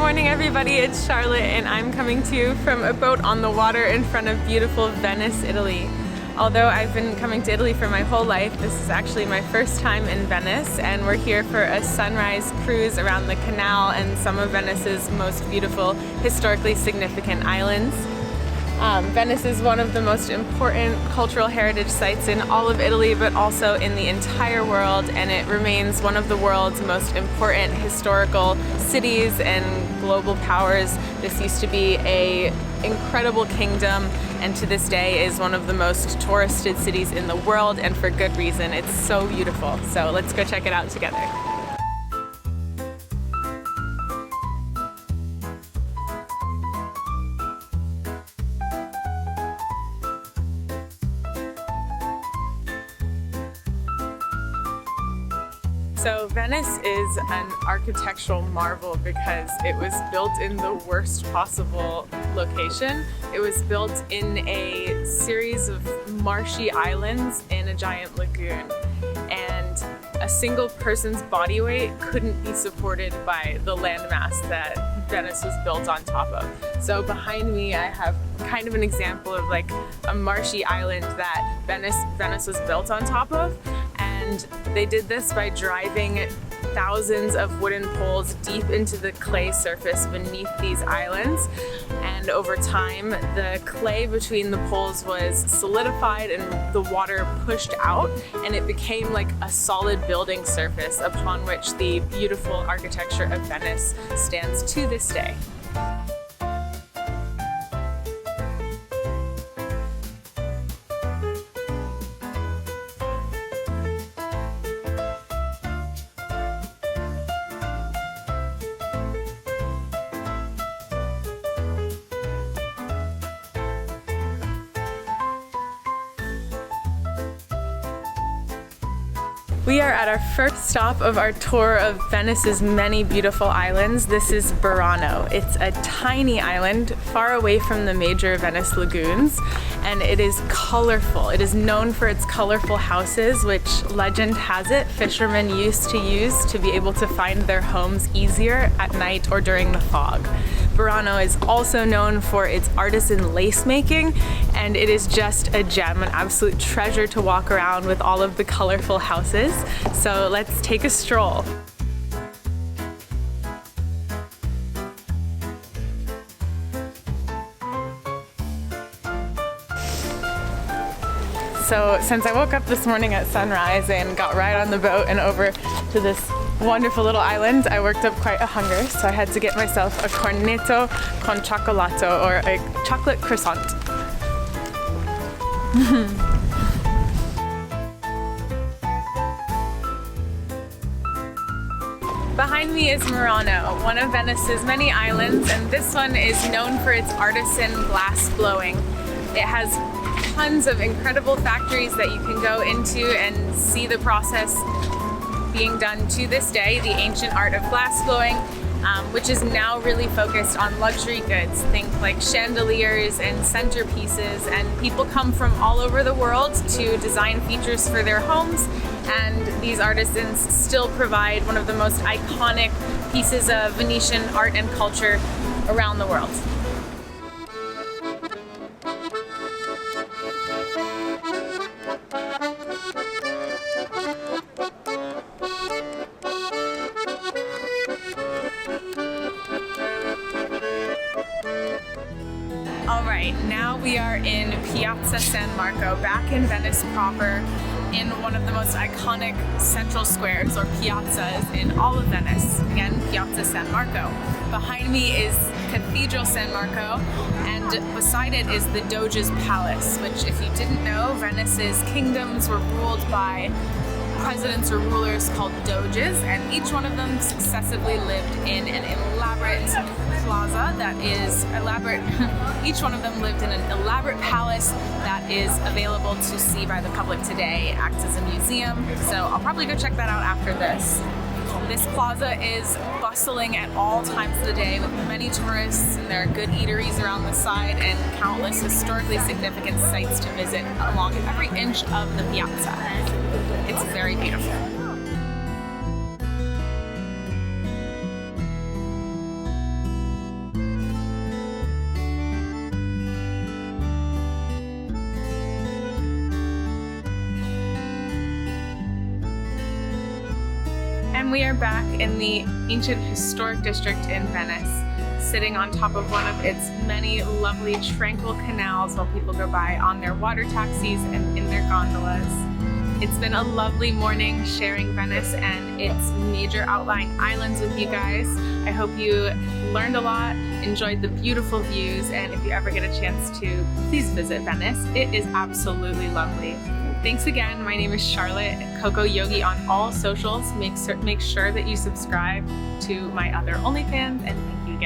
morning everybody, it's Charlotte and I'm coming to you from a boat on the water in front of beautiful Venice, Italy. Although I've been coming to Italy for my whole life, this is actually my first time in Venice, and we're here for a sunrise cruise around the canal and some of Venice's most beautiful, historically significant islands. Venice is one of the most important cultural heritage sites in all of Italy, but also in the entire world, and it remains one of the world's most important historical cities and global powers. This used to be an incredible kingdom, and to this day is one of the most touristed cities in the world, and for good reason. It's so beautiful. So let's go check it out together. So Venice is an architectural marvel because it was built in the worst possible location. It was built in a series of marshy islands in a giant lagoon, and a single person's body weight couldn't be supported by the landmass that Venice was built on top of. So behind me I have kind of an example of like a marshy island that Venice was built on top of. And they did this by driving thousands of wooden poles deep into the clay surface beneath these islands. And over time, the clay between the poles was solidified and the water pushed out, and it became like a solid building surface upon which the beautiful architecture of Venice stands to this day. We are at our first stop of our tour of Venice's many beautiful islands. This is Burano. It's a tiny island far away from the major Venice lagoons, and it is colorful. It is known for its colorful houses, which legend has it fishermen used to use to be able to find their homes easier at night or during the fog. Burano is also known for its artisan lace making, and it is just a gem, an absolute treasure to walk around with all of the colorful houses. So let's take a stroll. So since I woke up this morning at sunrise and got right on the boat and over to this wonderful little island, I worked up quite a hunger, so I had to get myself a cornetto con cioccolato, or a chocolate croissant. Behind me is Murano, one of Venice's many islands, and this one is known for its artisan glass blowing. It has tons of incredible factories that you can go into and see the process being done to this day, the ancient art of glass blowing, which is now really focused on luxury goods. Think like chandeliers and centerpieces, and people come from all over the world to design features for their homes, and these artisans still provide one of the most iconic pieces of Venetian art and culture around the world. Alright, now we are in Piazza San Marco, back in Venice proper, in one of the most iconic central squares, or piazzas, in all of Venice. Again, Piazza San Marco. Behind me is Cathedral San Marco, and beside it is the Doge's Palace, which, if you didn't know, Venice's kingdoms were ruled by presidents or rulers called doges, and each one of them successively lived in an elaborate plaza that is elaborate. Each one of them lived in an elaborate palace that is available to see by the public today. It acts as a museum, so I'll probably go check that out after this. This plaza is bustling at all times of the day with many tourists, and there are good eateries around the side and countless historically significant sites to visit along every inch of the piazza. It's very beautiful. And we are back in the ancient historic district in Venice, sitting on top of one of its many lovely tranquil canals while people go by on their water taxis and in their gondolas. It's been a lovely morning sharing Venice and its major outlying islands with you guys. I hope you learned a lot, enjoyed the beautiful views, and if you ever get a chance to, please visit Venice. It is absolutely lovely. Thanks again. My name is Charlotte, Coco Yogi on all socials. Make sure that you subscribe to my other OnlyFans, and thank you